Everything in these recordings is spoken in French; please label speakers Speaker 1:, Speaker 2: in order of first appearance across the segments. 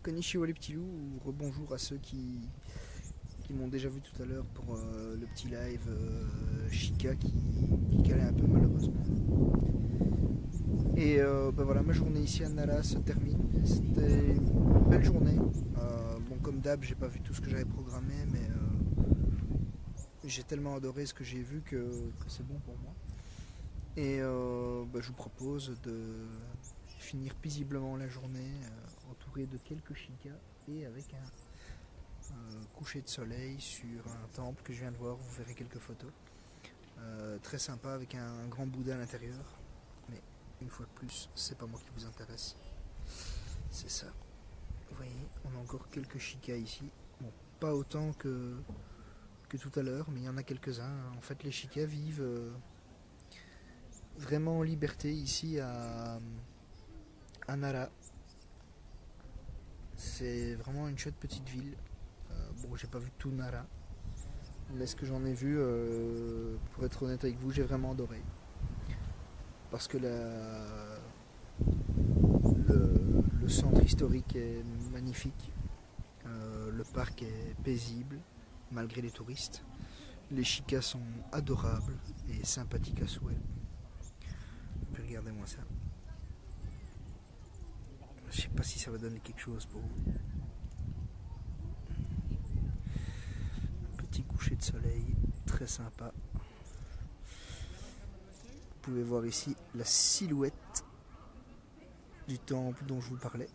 Speaker 1: Konnichiwa les petits loups, ou rebonjour à ceux qui m'ont déjà vu tout à l'heure pour le petit live Chica qui calait un peu malheureusement. Et ben voilà, ma journée ici à Nara se termine. C'était une belle journée. Bon, comme d'hab, j'ai pas vu tout ce que j'avais programmé, mais j'ai tellement adoré ce que j'ai vu que c'est bon pour moi. Et ben, je vous propose de finir paisiblement la journée entouré de quelques chicas et avec un coucher de soleil sur un temple que je viens de voir. Vous verrez quelques photos. Très sympa avec un grand Bouddha à l'intérieur. Mais une fois de plus, c'est pas moi qui vous intéresse. C'est ça. Vous voyez, on a encore quelques chicas ici. Bon, pas autant que tout à l'heure, mais il y en a quelques-uns. En fait, les chicas vivent vraiment en liberté ici à Nara. C'est vraiment une chouette petite ville. Bon, j'ai pas vu tout Nara, mais ce que j'en ai vu, pour être honnête avec vous, j'ai vraiment adoré. Parce que le centre historique est magnifique, le parc est paisible malgré les touristes. Les chicas sont adorables et sympathiques à souhait. Puis regardez-moi ça. Je sais pas si ça va donner quelque chose pour vous. Petit coucher de soleil, très sympa. Vous pouvez voir ici la silhouette du temple dont je vous parlais.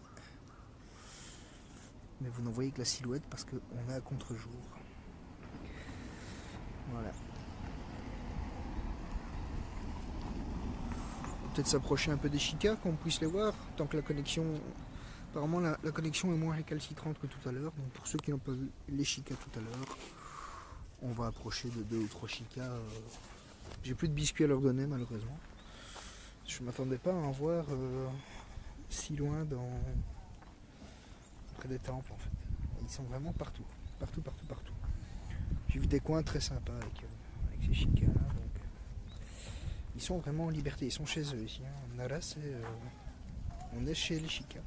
Speaker 1: Mais vous n'en voyez que la silhouette parce qu'on est à contre-jour. Voilà. Peut-être s'approcher un peu des chicas, qu'on puisse les voir, tant que la connexion... Apparemment la connexion est moins récalcitrante que tout à l'heure, donc pour ceux qui n'ont pas vu les chicas tout à l'heure, on va approcher de 2 ou 3 chicas. J'ai plus de biscuits à leur donner malheureusement. Je m'attendais pas à en voir si loin près des temples en fait. Ils sont vraiment partout, partout. J'ai vu des coins très sympas avec ces chicas là. Ils sont vraiment en liberté, ils sont chez eux ici. Nara, on est chez les chicas.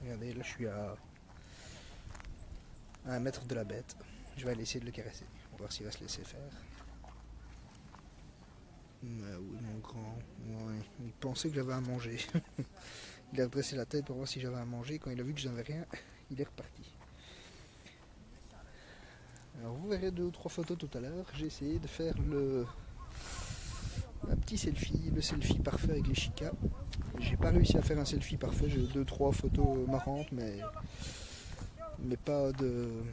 Speaker 1: Regardez, là je suis à 1 mètre de la bête. Je vais aller essayer de le caresser. On va voir s'il va se laisser faire. Oui, mon grand. Ouais, il pensait que j'avais à manger. Il a redressé la tête pour voir si j'avais à manger. Quand il a vu que je n'avais rien, il est reparti. Alors vous verrez 2 ou 3 photos tout à l'heure. J'ai essayé de faire un petit selfie, le selfie parfait avec les chicas. J'ai pas réussi à faire un selfie parfait, j'ai 2-3 photos marrantes, mais pas de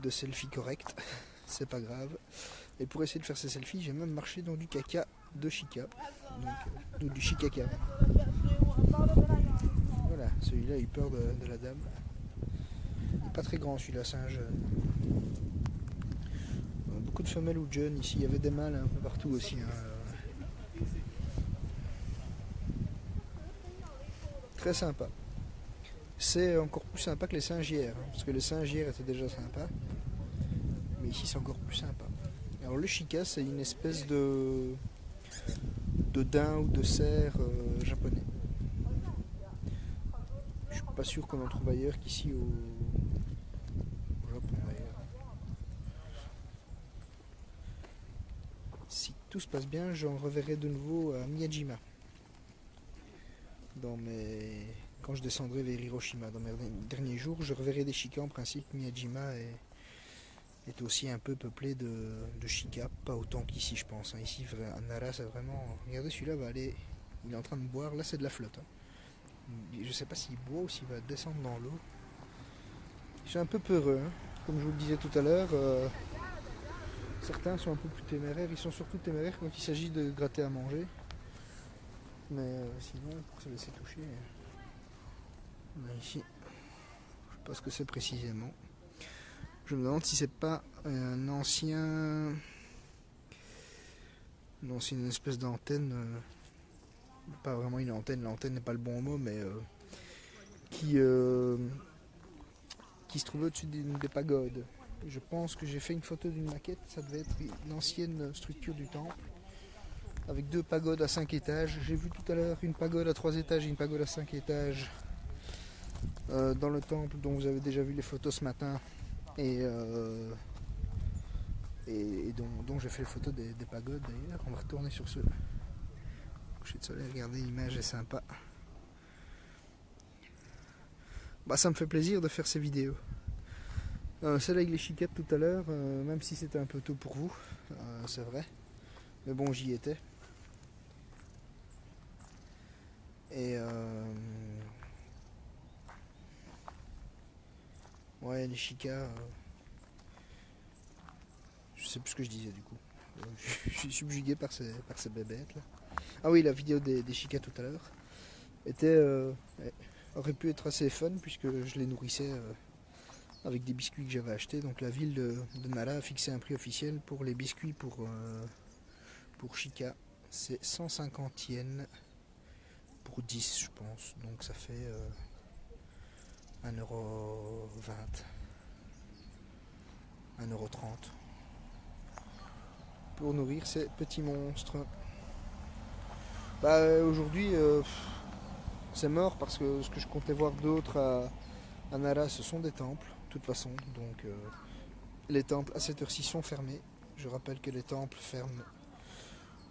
Speaker 1: selfie correct. C'est pas grave. Et pour essayer de faire ces selfies, j'ai même marché dans du caca de chica, donc du chicaca. Voilà, celui-là a eu peur de la dame. Il n'est pas très grand celui-là, singe. Beaucoup de femelles ou de jeunes ici, il y avait des mâles un peu partout aussi. Très sympa. C'est encore plus sympa que les singières, parce que les singières étaient déjà sympas, mais ici c'est encore plus sympa. Alors le chica, c'est une espèce de daim ou de cerf japonais. Je suis pas sûr qu'on en trouve ailleurs qu'ici au Japon d'ailleurs. Si tout se passe bien, j'en reverrai de nouveau à Miyajima. Quand je descendrai vers Hiroshima, dans mes derniers jours, je reverrai des chicas en principe. Miyajima est aussi un peu peuplé de chicas, pas autant qu'ici je pense. Ici, à Nara, c'est vraiment... Regardez, celui-là va aller... Il est en train de boire, là c'est de la flotte. Je sais pas s'il boit ou s'il va descendre dans l'eau. Je suis un peu peureux, comme je vous le disais tout à l'heure. Certains sont un peu plus téméraires, ils sont surtout téméraires quand il s'agit de gratter à manger. Mais sinon, pour se laisser toucher... Ici, je sais pas ce que c'est précisément. Je me demande si c'est pas une ancienne espèce d'antenne, pas vraiment une antenne, l'antenne n'est pas le bon mot, mais qui se trouvait au-dessus des pagodes. Je pense que j'ai fait une photo d'une maquette, ça devait être une ancienne structure du temple. avec 2 pagodes à 5 étages. J'ai vu tout à l'heure une pagode à 3 étages et une pagode à 5 étages dans le temple dont vous avez déjà vu les photos ce matin et dont j'ai fait les photos des pagodes d'ailleurs. On va retourner sur ce coucher de soleil, regardez, l'image est sympa. Bah, ça me fait plaisir de faire ces vidéos. Celle avec les chiquettes tout à l'heure, même si c'était un peu tôt pour vous, c'est vrai. Mais bon, j'y étais. Et ouais, les chicas, je sais plus ce que je disais du coup. Je suis subjugué par ces bébêtes là. Ah oui, la vidéo des chicas tout à l'heure aurait pu être assez fun puisque je les nourrissais avec des biscuits que j'avais achetés. Donc la ville de Nara a fixé un prix officiel pour les biscuits pour Chica. C'est 150 yens pour 10 je pense. Donc ça fait 1,20 €, 1,30 € pour nourrir ces petits monstres. Bah aujourd'hui c'est mort parce que ce que je comptais voir d'autre à Nara ce sont des temples de toute façon. Donc les temples à cette heure-ci sont fermés. Je rappelle que les temples ferment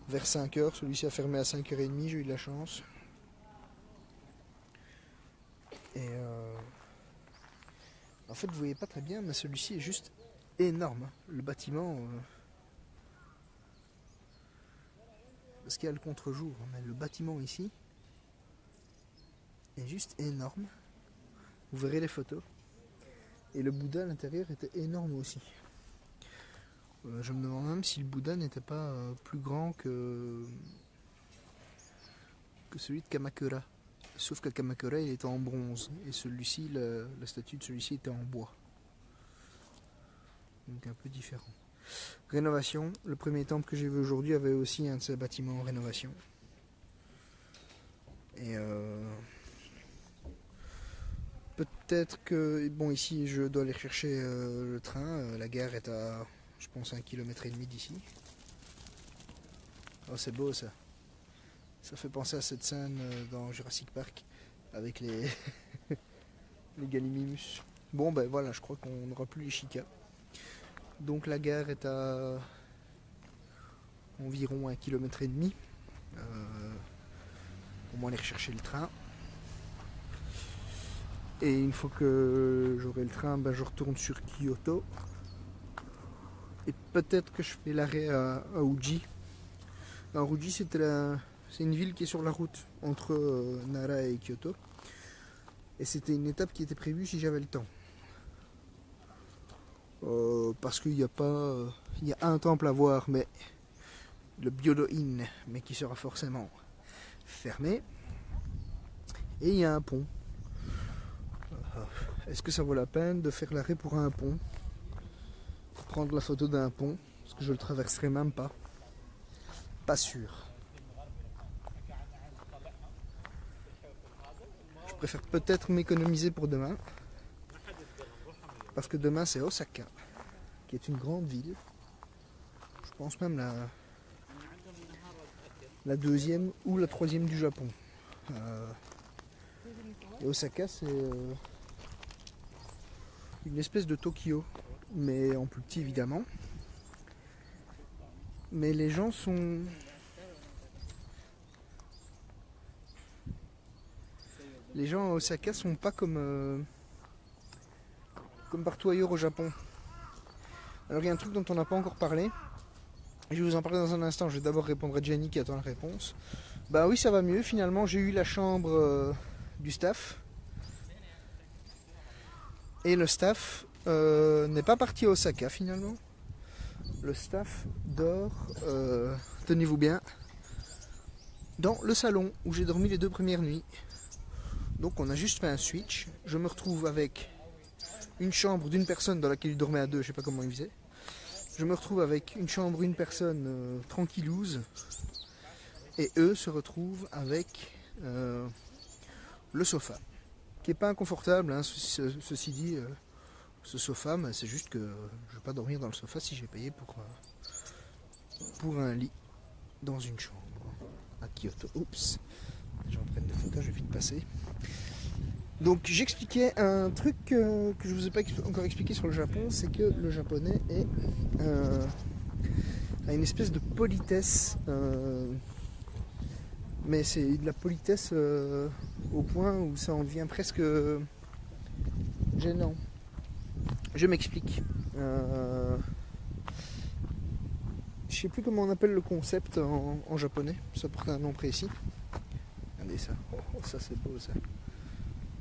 Speaker 1: vers 5 h. Celui-ci a fermé à 5 h 30, j'ai eu de la chance. Et en fait vous voyez pas très bien mais celui-ci est juste énorme. Le bâtiment parce qu'il y a le contre-jour, mais le bâtiment ici est juste énorme. Vous verrez les photos. Et le Bouddha à l'intérieur était énorme aussi. Je me demande même si le Bouddha n'était pas plus grand que celui de Kamakura. Sauf que Kamakura il était en bronze et celui-ci, la statue de celui-ci était en bois. Donc un peu différent. Rénovation, le premier temple que j'ai vu aujourd'hui avait aussi un de ces bâtiments en rénovation. Et peut-être que, bon ici je dois aller chercher le train, la gare est à je pense 1,5 km d'ici. Oh c'est beau ça. Ça fait penser à cette scène dans Jurassic Park avec les les Gallimimus. Bon ben voilà, je crois qu'on n'aura plus les chicas. Donc la gare est à environ 1,5 km. Au moins aller rechercher le train. Et une fois que j'aurai le train, ben je retourne sur Kyoto. Et peut-être que je fais l'arrêt à Uji. Alors Uji c'est une ville qui est sur la route entre Nara et Kyoto. Et c'était une étape qui était prévue si j'avais le temps. Parce qu'il n'y a pas... il y a un temple à voir, mais le Byodo-in, mais qui sera forcément fermé. Et il y a un pont. Est-ce que ça vaut la peine de faire l'arrêt pour un pont? Prendre la photo d'un pont, parce que je le traverserai même pas. Pas sûr. Je préfère peut-être m'économiser pour demain. Parce que demain c'est Osaka, qui est une grande ville. Je pense même la deuxième ou la troisième du Japon. Et Osaka c'est une espèce de Tokyo, mais en plus petit évidemment. Mais les gens sont... Les gens à Osaka sont pas comme partout ailleurs au Japon. Alors il y a un truc dont on n'a pas encore parlé. Je vais vous en parler dans un instant. Je vais d'abord répondre à Jenny qui attend la réponse. Bah oui, ça va mieux. Finalement, j'ai eu la chambre du staff. Et le staff n'est pas parti à Osaka finalement. Le staff dort, tenez-vous bien, dans le salon où j'ai dormi les 2 premières nuits. Donc on a juste fait un switch. Je me retrouve avec une chambre d'une personne dans laquelle il dormait à 2, je sais pas comment il faisait. Je me retrouve avec une chambre, une personne tranquillouse. Et eux se retrouvent avec le sofa. Qui n'est pas inconfortable, hein, ceci dit, ce sofa, mais c'est juste que je ne vais pas dormir dans le sofa si j'ai payé pour un lit. dans une chambre à Kyoto. Oups, les gens prennent des photos, je vais vite passer. Donc j'expliquais un truc que je vous ai pas encore expliqué sur le Japon, c'est que le japonais a une espèce de politesse, mais c'est de la politesse au point où ça en devient presque gênant. Je m'explique. Je sais plus comment on appelle le concept en japonais, ça porte un nom précis. Regardez ça, oh, ça c'est beau ça.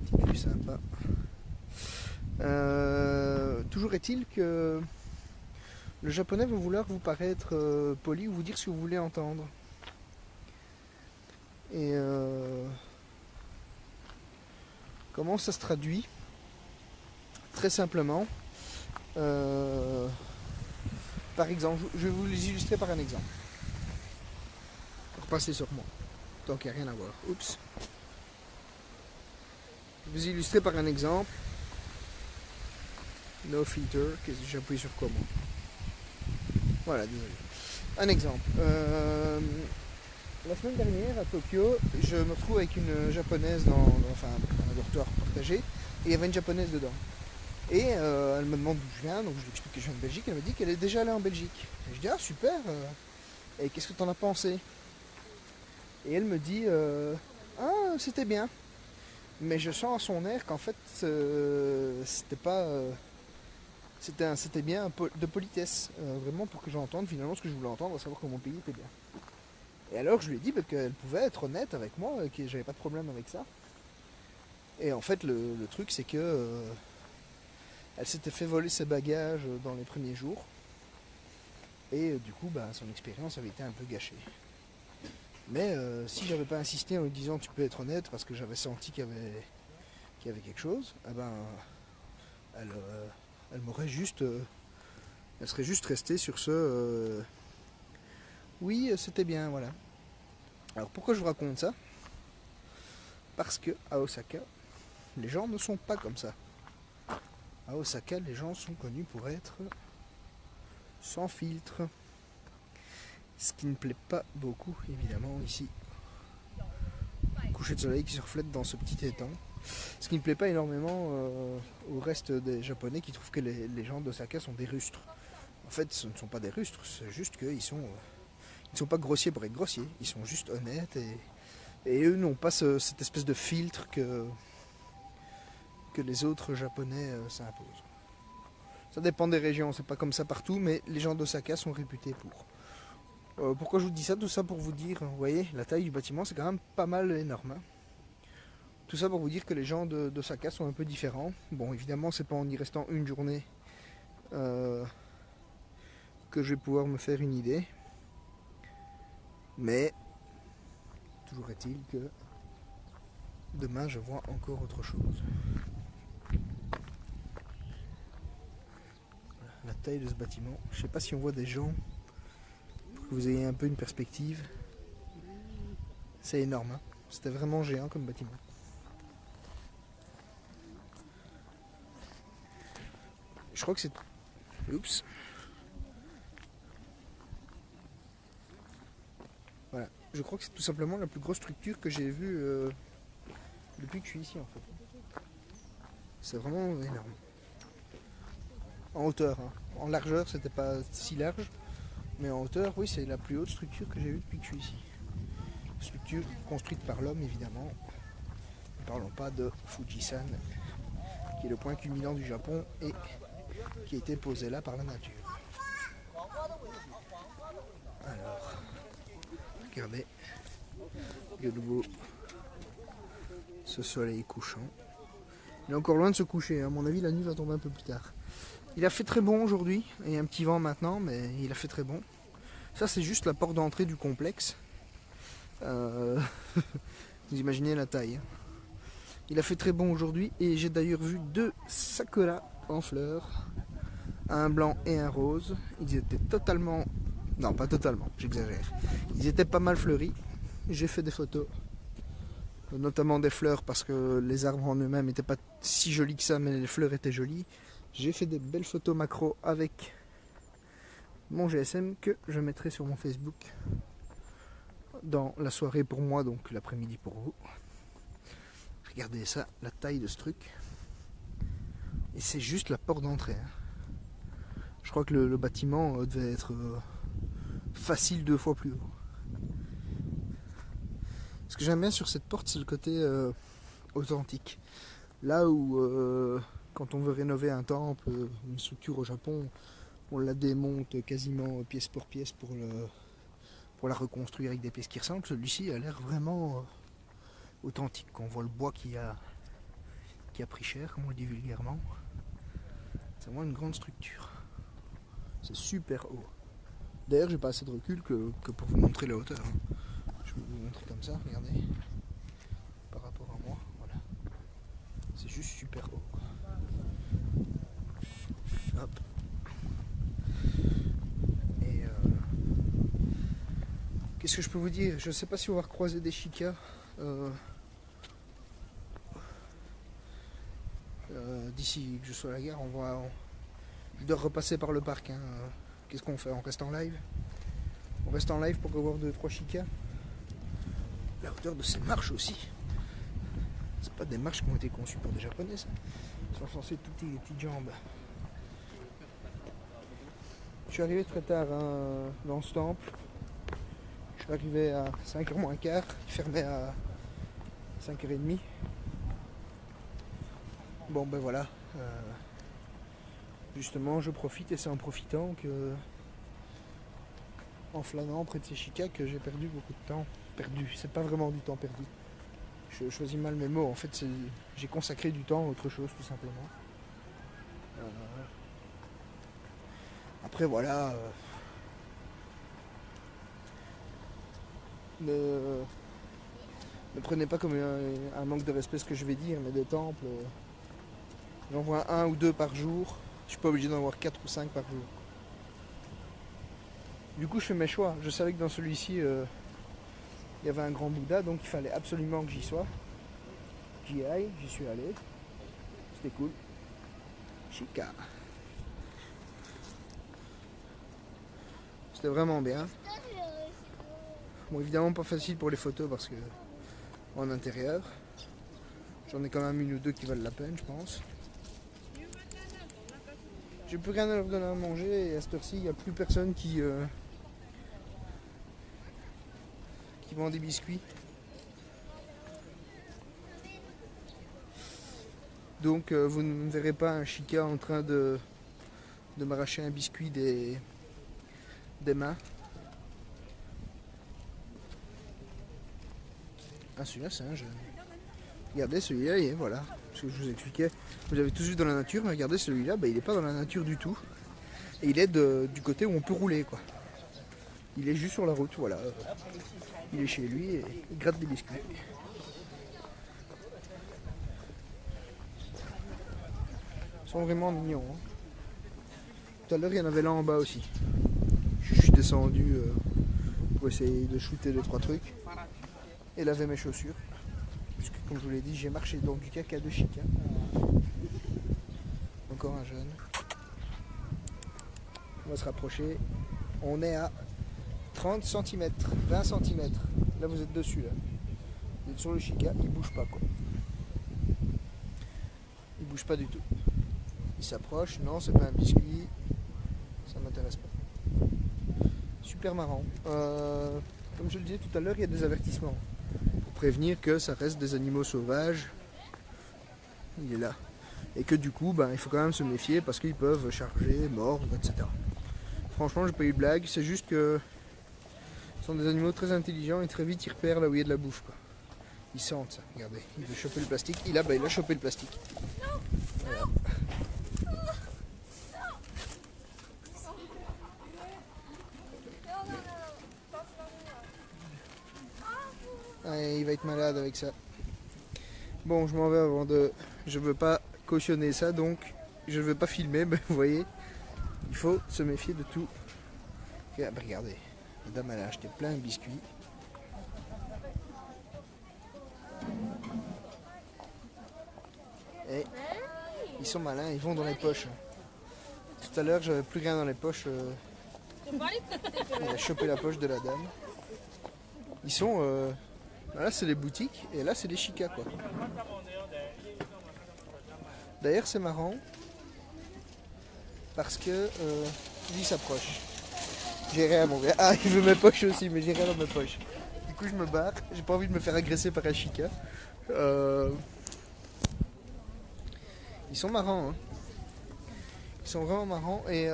Speaker 1: Petit cul sympa. Toujours est-il que le japonais va vouloir vous paraître poli ou vous dire ce que vous voulez entendre. Et comment ça se traduit? Très simplement. Par exemple, je vais vous les illustrer par un exemple. Pour passer sur moi. Tant qu'il n'y a rien à voir. Oups. Je vais vous illustrer par un exemple. No filter. J'ai appuyé sur quoi moi? Voilà, désolé. Un exemple. La semaine dernière à Tokyo, je me retrouve avec une japonaise dans un dortoir partagé. Et il y avait une japonaise dedans. Et elle me demande d'où je viens, donc je lui explique que je viens de Belgique. Elle me dit qu'elle est déjà allée en Belgique. Et je dis ah super. Et qu'est-ce que t'en as pensé? Et elle me dit ah c'était bien. Mais je sens à son air qu'en fait c'était pas c'était bien de politesse, vraiment pour que j'entende finalement ce que je voulais entendre, à savoir que mon pays était bien. Et alors je lui ai dit qu'elle pouvait être honnête avec moi, que j'avais pas de problème avec ça. Et en fait le truc c'est que elle s'était fait voler ses bagages dans les premiers jours. Et du coup, son expérience avait été un peu gâchée. Mais si j'avais pas insisté en lui disant tu peux être honnête, parce que j'avais senti qu'il y avait quelque chose, elle m'aurait juste... elle serait juste restée sur ce... oui, c'était bien, voilà. Alors pourquoi je vous raconte ça? Parce que à Osaka, les gens ne sont pas comme ça. À Osaka, les gens sont connus pour être sans filtre. Ce qui ne plaît pas beaucoup, évidemment, ici. Coucher de soleil qui se reflète dans ce petit étang. Ce qui ne plaît pas énormément au reste des Japonais qui trouvent que les gens d'Osaka sont des rustres. En fait, ce ne sont pas des rustres, c'est juste qu'ils ne sont pas grossiers pour être grossiers. Ils sont juste honnêtes et eux n'ont pas cette espèce de filtre que les autres Japonais s'imposent. Ça dépend des régions, c'est pas comme ça partout, mais les gens d'Osaka sont réputés pour. Pourquoi je vous dis ça? Tout ça pour vous dire, vous voyez, la taille du bâtiment c'est quand même pas mal énorme. Hein. Tout ça pour vous dire que les gens d'Osaka sont un peu différents. Bon, évidemment, c'est pas en y restant une journée que je vais pouvoir me faire une idée. Mais, toujours est-il que demain je vois encore autre chose. La taille de ce bâtiment. Je sais pas si on voit des gens pour que vous ayez un peu une perspective. C'est énorme. Hein. C'était vraiment géant comme bâtiment. Je crois que c'est... Oups. Voilà. Je crois que c'est tout simplement la plus grosse structure que j'ai vue depuis que je suis ici en fait. C'est vraiment énorme. En hauteur, hein. En largeur, c'était pas si large, mais en hauteur, oui, c'est la plus haute structure que j'ai vue depuis que je suis ici. Structure construite par l'homme, évidemment. Ne parlons pas de Fujisan, qui est le point culminant du Japon et qui a été posé là par la nature. Alors, regardez, de nouveau ce soleil couchant. Il est encore loin de se coucher, à mon avis la nuit va tomber un peu plus tard. Il a fait très bon aujourd'hui, il y a un petit vent maintenant, mais il a fait très bon. Ça c'est juste la porte d'entrée du complexe. Vous imaginez la taille. Il a fait très bon aujourd'hui et j'ai d'ailleurs vu 2 sakura en fleurs. Un blanc et un rose. Ils étaient totalement... Non, pas totalement, j'exagère. Ils étaient pas mal fleuris. J'ai fait des photos. Notamment des fleurs parce que les arbres en eux-mêmes n'étaient pas si jolis que ça, mais les fleurs étaient jolies. J'ai fait des belles photos macro avec mon GSM que je mettrai sur mon Facebook dans la soirée pour moi, donc l'après-midi pour vous. Regardez ça, la taille de ce truc. Et c'est juste la porte d'entrée. Je crois que le bâtiment devait être facile 2 fois plus haut. Ce que j'aime bien sur cette porte, c'est le côté authentique. Là où quand on veut rénover un temple, une structure au Japon, on la démonte quasiment pièce pour pièce pour la reconstruire avec des pièces qui ressemblent. Celui-ci a l'air vraiment authentique. On voit le bois qui a pris cher, comme on le dit vulgairement. C'est vraiment une grande structure. C'est super haut. D'ailleurs, j'ai pas assez de recul que pour vous montrer la hauteur. Je vais vous montrer comme ça, regardez. Par rapport à moi, voilà. C'est juste super haut. Hop. Et qu'est-ce que je peux vous dire? Je sais pas si on va recroiser des chikas. D'ici que je sois à la gare, je dois repasser par le parc. Qu'est-ce qu'on fait? On reste en live? On reste en live pour revoir 2-3 chikas. La hauteur de ces marches aussi. C'est pas des marches qui ont été conçues pour des japonais, ça. Ils sont censés toutes les petites jambes. Je suis arrivé très tard dans ce temple. Je suis arrivé à 5h moins quart. Il fermait à 5h30. Bon ben voilà. Justement, je profite et c'est en profitant que, en flânant près de ces chikas, que j'ai perdu beaucoup de temps. Perdu, c'est pas vraiment du temps perdu. Je choisis mal mes mots. En fait, j'ai consacré du temps à autre chose, tout simplement. Après, voilà. Ne prenez pas comme un manque de respect ce que je vais dire, mais des temples, j'en vois 1 ou 2 par jour. Je suis pas obligé d'en voir 4 ou 5 par jour. Du coup, je fais mes choix. Je savais que dans celui-ci, il y avait un grand Bouddha, donc il fallait absolument que j'y sois. J'y aille, j'y suis allé. C'était cool. Chica. C'était vraiment bien. Bon, évidemment pas facile pour les photos parce que en intérieur. J'en ai quand même 1 ou 2 qui valent la peine, je pense. J'ai plus rien à leur donner à manger et à cette heure-ci, il n'y a plus personne qui vend des biscuits. Donc vous ne verrez pas un chika en train de m'arracher un biscuit des mains. Ah, celui-là c'est un jeune. Regardez celui-là, et voilà. Ce que je vous expliquais. Vous l'avez tous vu dans la nature, mais regardez celui-là, il n'est pas dans la nature du tout. Et il est du côté où on peut rouler, quoi. Il est juste sur la route, voilà. Il est chez lui et il gratte des biscuits. Ils sont vraiment mignons. Tout à l'heure, il y en avait là en bas aussi. Je suis descendu pour essayer de shooter 2-3 trucs. Et laver mes chaussures. Puisque, comme je vous l'ai dit, j'ai marché dans du caca de chica. Encore un jeune. On va se rapprocher. On est à 30 cm, 20 cm. Là, vous êtes dessus. Là. Vous êtes sur le chica, il bouge pas, quoi. Il bouge pas du tout. Il s'approche. Non, c'est pas un biscuit. Ça m'intéresse pas. Super marrant. Comme je le disais tout à l'heure, il y a des avertissements. Pour prévenir que ça reste des animaux sauvages. Il est là. Et que du coup, il faut quand même se méfier parce qu'ils peuvent charger, mordre, etc. Franchement, j'ai pas eu de blague. C'est juste que ce sont des animaux très intelligents et très vite ils repèrent là où il y a de la bouffe, quoi. Ils sentent ça. Regardez, il veut choper le plastique. Il a chopé le plastique. Voilà. Ouais, il va être malade avec ça. Bon, je m'en vais avant de... Je veux pas cautionner ça, donc je veux pas filmer, mais vous voyez, il faut se méfier de tout. Regardez, la dame elle a acheté plein de biscuits. Et ils sont malins, ils vont dans les poches. Tout à l'heure, j'avais plus rien dans les poches. Il a chopé la poche de la dame. Ils sont... là c'est les boutiques et là c'est les chicas quoi. D'ailleurs c'est marrant parce que lui s'approche. J'ai rien mon gars. Ah il veut mes poches aussi mais j'ai rien dans mes poches. Du coup je me barre, j'ai pas envie de me faire agresser par un chica. Ils sont marrants hein. Ils sont vraiment marrants et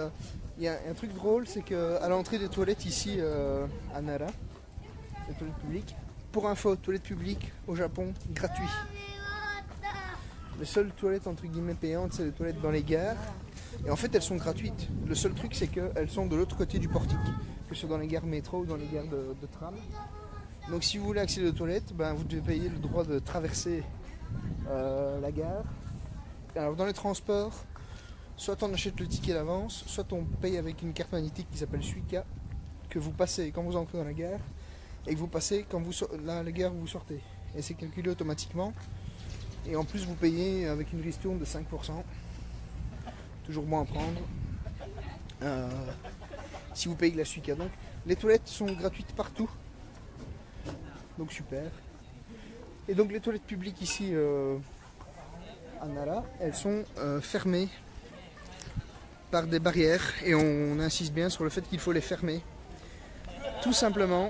Speaker 1: il y a un truc drôle c'est qu'à l'entrée des toilettes ici à Nara, les toilettes publiques, pour info, toilettes publiques au Japon, gratuit. Les seules toilettes entre guillemets payantes, c'est les toilettes dans les gares. Et en fait, elles sont gratuites. Le seul truc, c'est qu'elles sont de l'autre côté du portique, que ce soit dans les gares métro ou dans les gares de tram. Donc, si vous voulez accéder aux toilettes, ben, vous devez payer le droit de traverser la gare. Alors, dans les transports, soit on achète le ticket d'avance, soit on paye avec une carte magnétique qui s'appelle Suica, que vous passez quand vous entrez dans la gare et que vous passez quand la gare où vous sortez. Et c'est calculé automatiquement. Et en plus, vous payez avec une ristourne de 5%. Toujours bon à prendre. Si vous payez la Suica. Donc, les toilettes sont gratuites partout. Donc, super. Et donc, les toilettes publiques ici à Nara, elles sont fermées par des barrières. Et on insiste bien sur le fait qu'il faut les fermer. Tout simplement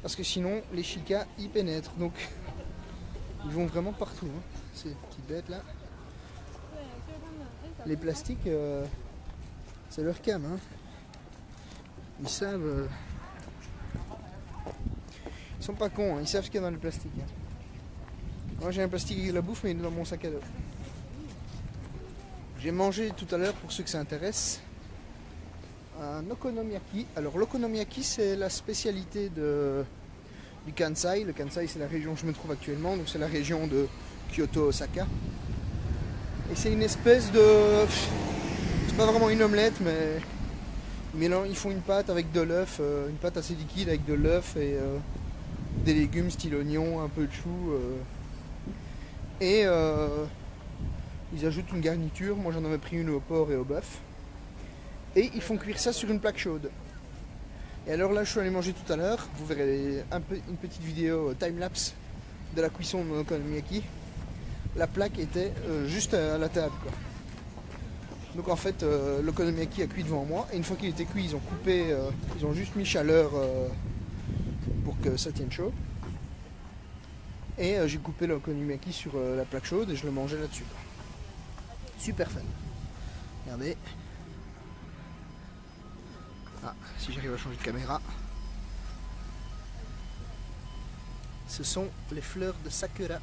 Speaker 1: parce que sinon, les chicas y pénètrent. Donc, ils vont vraiment partout, hein, ces petites bêtes là. Les plastiques, c'est leur cam. Hein. Ils savent. Ils sont pas cons, hein, ils savent ce qu'il y a dans le plastique. Hein. Moi j'ai un plastique avec de la bouffe, mais il est dans mon sac à dos. J'ai mangé tout à l'heure, pour ceux que ça intéresse, un okonomiyaki. Alors l'okonomiyaki, c'est la spécialité du Kansai. Le Kansai, c'est la région où je me trouve actuellement, donc c'est la région de Kyoto-Osaka. Et c'est une espèce de... C'est pas vraiment une omelette, mais ils font une pâte avec de l'œuf, une pâte assez liquide avec de l'œuf et des légumes style oignon, un peu de chou. Et ils ajoutent une garniture. Moi j'en avais pris une au porc et au bœuf. Et ils font cuire ça sur une plaque chaude. Et alors là, je suis allé manger tout à l'heure. Vous verrez une petite vidéo time-lapse de la cuisson de mon okonomiyaki. La plaque était juste à la table, quoi. Donc en fait, l'okonomiyaki a cuit devant moi. Et une fois qu'il était cuit, ils ont coupé, ils ont juste mis chaleur pour que ça tienne chaud. Et j'ai coupé l'okonomiyaki sur la plaque chaude et je le mangeais là-dessus, quoi. Super fun. Regardez. Ah, si j'arrive à changer de caméra. Ce sont les fleurs de sakura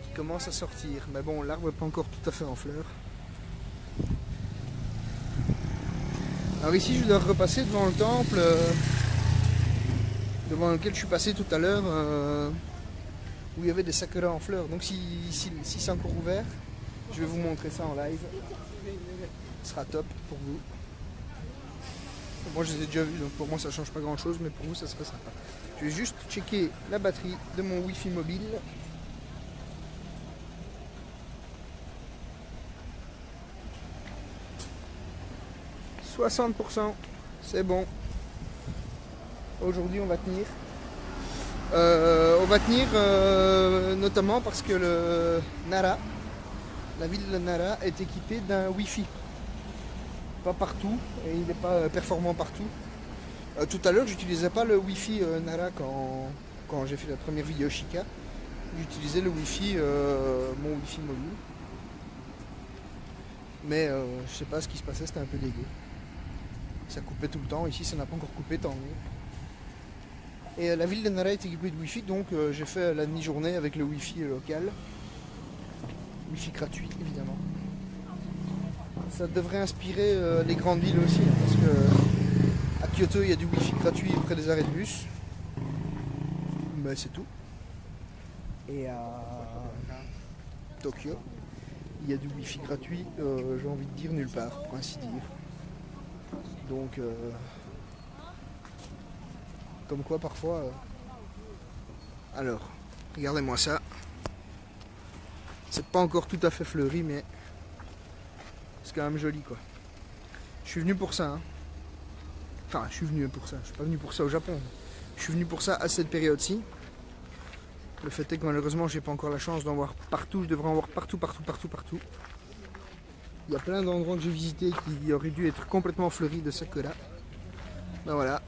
Speaker 1: qui commencent à sortir. Mais bon, l'arbre n'est pas encore tout à fait en fleurs. Alors ici, je dois repasser devant le temple devant lequel je suis passé tout à l'heure, où il y avait des sakura en fleurs. Donc si c'est encore ouvert, je vais vous montrer ça en live. Ce sera top pour vous. Moi je les ai déjà vus, donc pour moi ça change pas grand chose, mais pour vous ça serait sympa. Je vais juste checker la batterie de mon Wi-Fi mobile. « 60%, c'est bon. Aujourd'hui on va tenir. On va tenir notamment parce que la ville de Nara est équipée d'un Wi-Fi. Pas partout, et il n'est pas performant partout. Tout à l'heure, j'utilisais pas le Wi-Fi Nara quand j'ai fait la première vidéo Chica. J'utilisais le Wi-Fi, mon Wi-Fi mobile. Mais je sais pas ce qui se passait, c'était un peu dégueu. Ça coupait tout le temps, ici ça n'a pas encore coupé, tant mieux. Et la ville de Nara est équipée de Wi-Fi, donc j'ai fait la demi-journée avec le Wi-Fi local. Wi-Fi gratuit, évidemment. Ça devrait inspirer les grandes villes aussi, hein, parce que à Kyoto il y a du Wi-Fi gratuit près des arrêts de bus. Mais c'est tout. Et à Tokyo, il y a du Wi-Fi gratuit, j'ai envie de dire nulle part, pour ainsi dire. Donc, comme quoi parfois... Alors, regardez-moi ça. C'est pas encore tout à fait fleuri, mais c'est quand même joli, quoi. Je suis venu pour ça, hein. Enfin, je suis venu pour ça. Je suis pas venu pour ça au Japon. Je suis venu pour ça à cette période-ci. Le fait est que malheureusement, j'ai pas encore la chance d'en voir partout. Je devrais en voir partout. Il y a plein d'endroits que j'ai visités qui auraient dû être complètement fleuris de sakura. Ben voilà.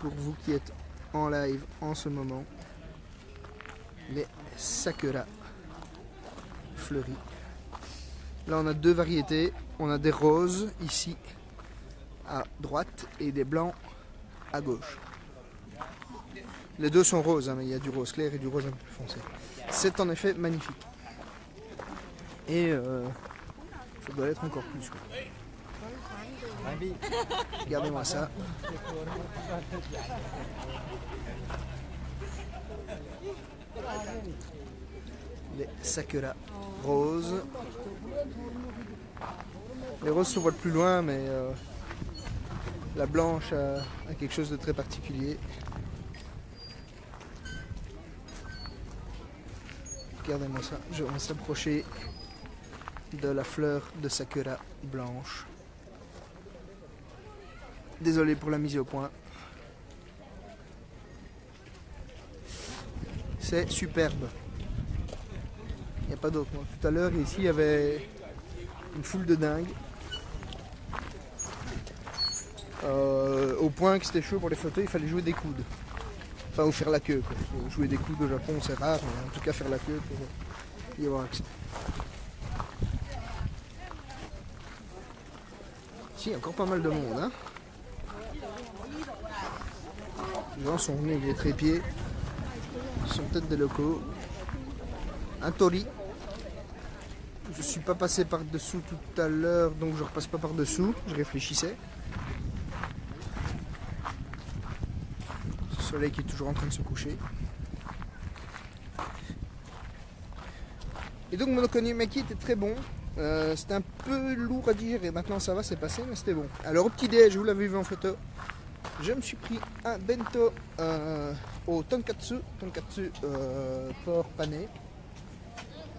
Speaker 1: Pour vous qui êtes en live en ce moment, les sakura fleuris. Là, on a deux variétés. On a des roses ici à droite et des blancs à gauche. Les deux sont roses, hein, mais il y a du rose clair et du rose un peu plus foncé. C'est en effet magnifique. Et ça doit être encore plus, quoi. Regardez-moi ça. Les sakura roses. Les roses se voient de plus loin, mais la blanche a quelque chose de très particulier. Regardez-moi ça, je vais s'approcher de la fleur de sakura blanche. Désolé pour la mise au point. C'est superbe. Il n'y a pas d'autre. Tout à l'heure, ici, il y avait une foule de dingue. Au point que c'était chaud pour les photos, il fallait jouer des coudes. Enfin, ou faire la queue, quoi. Jouer des coudes au Japon, c'est rare, mais en tout cas faire la queue pour y avoir accès. Ici, il y a encore pas mal de monde, hein. Les gens sont venus avec les trépieds. Ce sont peut-être des locaux. Un tori. Je suis pas passé par-dessous tout à l'heure, donc je repasse pas par-dessous. Je réfléchissais. Le soleil qui est toujours en train de se coucher. Et donc mon okonomiyaki était très bon. C'était un peu lourd à digérer. Maintenant ça va, c'est passé, mais c'était bon. Alors au petit déj, vous l'avez vu en photo, je me suis pris un bento au tonkatsu. Tonkatsu porc pané.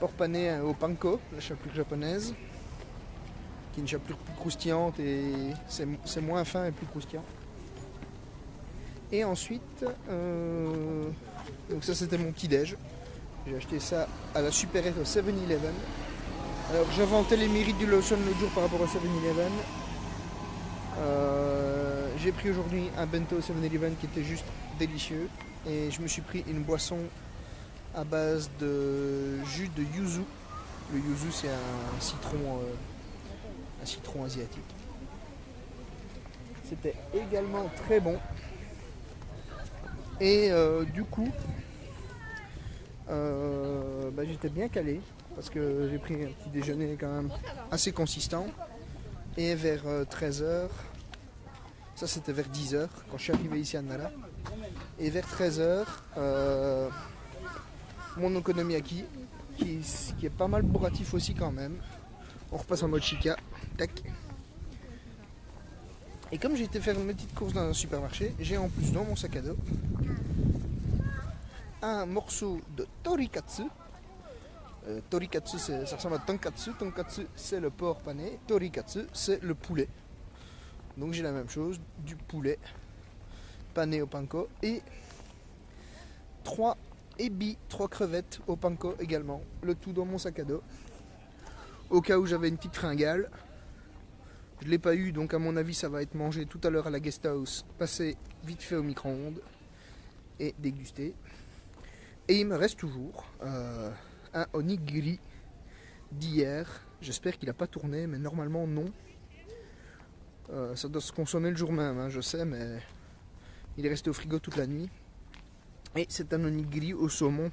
Speaker 1: Porc pané au panko, la chapelure japonaise. Qui est une chapelure plus croustillante et c'est moins fin et plus croustillant. Et ensuite, donc ça c'était mon petit déj. J'ai acheté ça à la supérette au 7-Eleven. Alors j'inventais les mérites du Lawson l'autre jour par rapport au 7-Eleven. J'ai pris aujourd'hui un bento au 7-Eleven qui était juste délicieux. Et je me suis pris une boisson à base de jus de yuzu. Le yuzu c'est un citron asiatique. C'était également très bon. Et du coup, j'étais bien calé parce que j'ai pris un petit déjeuner quand même assez consistant. Et vers 13h, ça c'était vers 10h quand je suis arrivé ici à Nara. Et vers 13h, mon okonomiyaki qui est pas mal bourratif aussi quand même. On repasse en mode chica. Tac. Et comme j'ai été faire une petite course dans un supermarché, j'ai en plus dans mon sac à dos un morceau de torikatsu. Torikatsu ça ressemble à tonkatsu. Tonkatsu c'est le porc pané. Torikatsu c'est le poulet. Donc j'ai la même chose, du poulet pané au panko et 3 ebi, 3 crevettes au panko également. Le tout dans mon sac à dos. Au cas où j'avais une petite fringale. Je ne l'ai pas eu, donc à mon avis ça va être mangé tout à l'heure à la guest house, passé vite fait au micro-ondes et dégusté. Et il me reste toujours un onigiri d'hier. J'espère qu'il n'a pas tourné, mais normalement non. Ça doit se consommer le jour même, hein, je sais, mais il est resté au frigo toute la nuit. Et c'est un onigiri au saumon,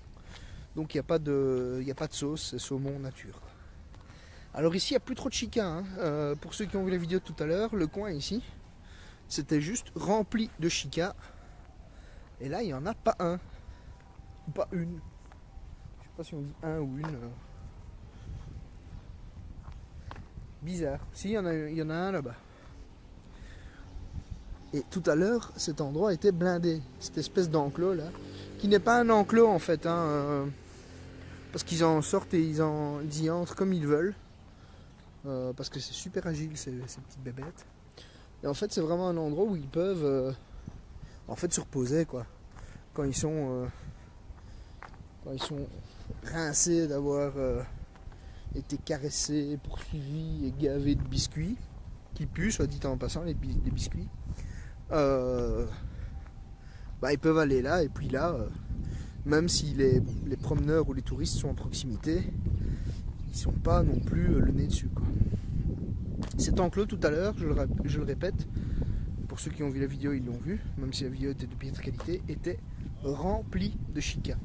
Speaker 1: donc il n'y a pas de sauce, c'est saumon nature. Alors ici il n'y a plus trop de chica, hein. Pour ceux qui ont vu la vidéo tout à l'heure, le coin ici, c'était juste rempli de chica. Et là il n'y en a pas un, ou pas une. Je sais pas si on dit un ou une. Bizarre. Si, il y en a un là-bas. Et tout à l'heure, cet endroit était blindé. Cette espèce d'enclos là, qui n'est pas un enclos en fait, hein, parce qu'ils en sortent et ils y entrent comme ils veulent. parce que c'est super agile ces petites bébêtes. Et en fait c'est vraiment un endroit où ils peuvent en fait se reposer quoi. Quand ils sont rincés d'avoir été caressés, poursuivis et gavés de biscuits, qui puent, soit dit en passant, les biscuits, ils peuvent aller là, et puis là, même si les promeneurs ou les touristes sont en proximité, ils sont pas non plus le nez dessus, quoi. Cet enclos tout à l'heure, je le répète, pour ceux qui ont vu la vidéo, ils l'ont vu, même si la vidéo était de piètre qualité, était rempli de chikas.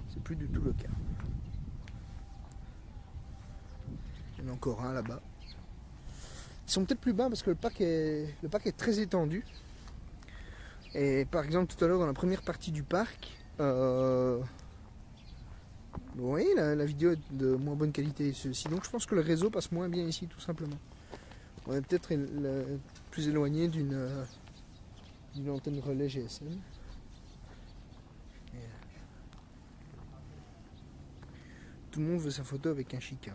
Speaker 1: C'est plus du tout le cas. Il y en a encore un là-bas. Ils sont peut-être plus bas parce que le parc est très étendu. Et par exemple, tout à l'heure, dans la première partie du parc, vous voyez, la vidéo est de moins bonne qualité ici. Donc je pense que le réseau passe moins bien ici, tout simplement. On est peut-être plus éloigné d'une antenne relais GSM. Tout le monde veut sa photo avec un chika.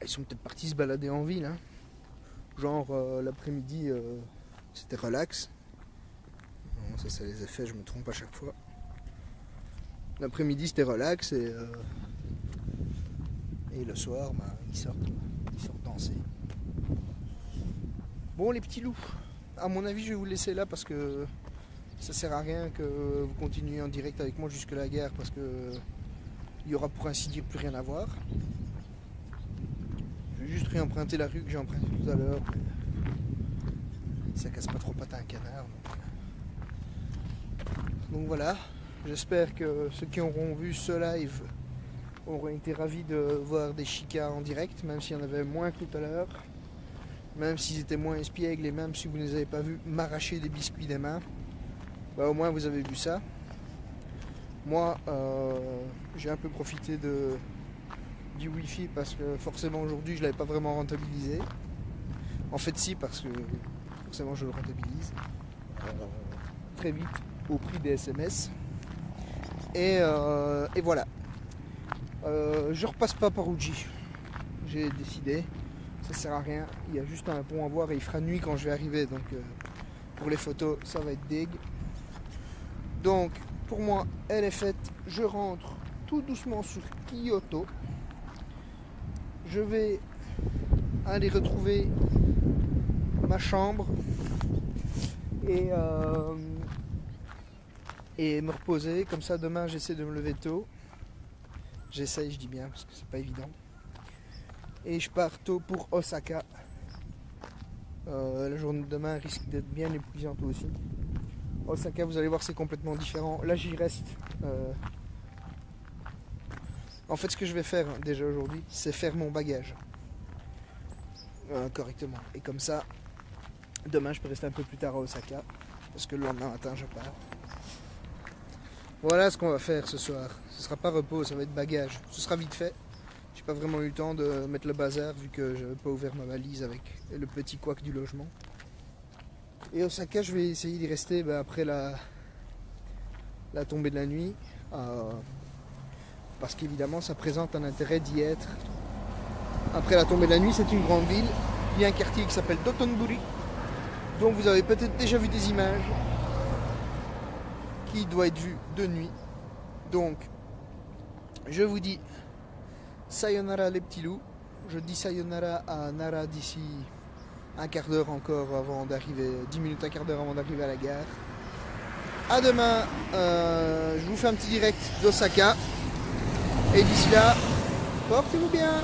Speaker 1: Ils sont peut-être partis se balader en ville. Hein. Genre l'après-midi, c'était relax. Non, ça les effets, je me trompe à chaque fois. L'après-midi, c'était relax et le soir, ils sortent danser. Bon, les petits loups, à mon avis, je vais vous laisser là parce que ça sert à rien que vous continuiez en direct avec moi jusque la gare parce que il y aura pour ainsi dire plus rien à voir. Je vais juste réemprunter la rue que j'ai empruntée tout à l'heure. Ça casse pas trop patin à un canard. Donc voilà, j'espère que ceux qui auront vu ce live auront été ravis de voir des chikas en direct, même s'il y en avait moins que tout à l'heure, même s'ils étaient moins espiègles et même si vous ne les avez pas vus m'arracher des biscuits des mains, au moins vous avez vu ça. Moi, j'ai un peu profité du wifi parce que forcément aujourd'hui je ne l'avais pas vraiment rentabilisé. En fait si, parce que forcément je le rentabilise très vite au prix des SMS. Et voilà. Je repasse pas par Uji. J'ai décidé. Ça sert à rien. Il y a juste un pont à voir et il fera nuit quand je vais arriver. Donc pour les photos, ça va être dégue. Donc pour moi, elle est faite. Je rentre tout doucement sur Kyoto. Je vais aller retrouver ma chambre et me reposer. Comme ça, demain, j'essaie de me lever tôt. J'essaye, je dis bien, parce que c'est pas évident. Et je pars tôt pour Osaka. La journée de demain risque d'être bien épuisante aussi. Osaka, vous allez voir, c'est complètement différent. Là, j'y reste. En fait, ce que je vais faire déjà aujourd'hui, c'est faire mon bagage correctement. Et comme ça, demain, je peux rester un peu plus tard à Osaka. Parce que le lendemain matin, je pars. Voilà ce qu'on va faire ce soir. Ce sera pas repos, ça va être bagage. Ce sera vite fait. J'ai pas vraiment eu le temps de mettre le bazar vu que j'avais pas ouvert ma valise avec le petit couac du logement. Et Osaka, je vais essayer d'y rester après la tombée de la nuit. Parce qu'évidemment, ça présente un intérêt d'y être. Après la tombée de la nuit, c'est une grande ville. Il y a un quartier qui s'appelle Dotonbori, dont vous avez peut-être déjà vu des images, qui doit être vu de nuit. Donc, je vous dis sayonara les petits loups. Je dis sayonara à Nara d'ici un quart d'heure encore avant d'arriver, 10 minutes, un quart d'heure avant d'arriver à la gare. À demain, je vous fais un petit direct d'Osaka. Et d'ici là, portez-vous bien.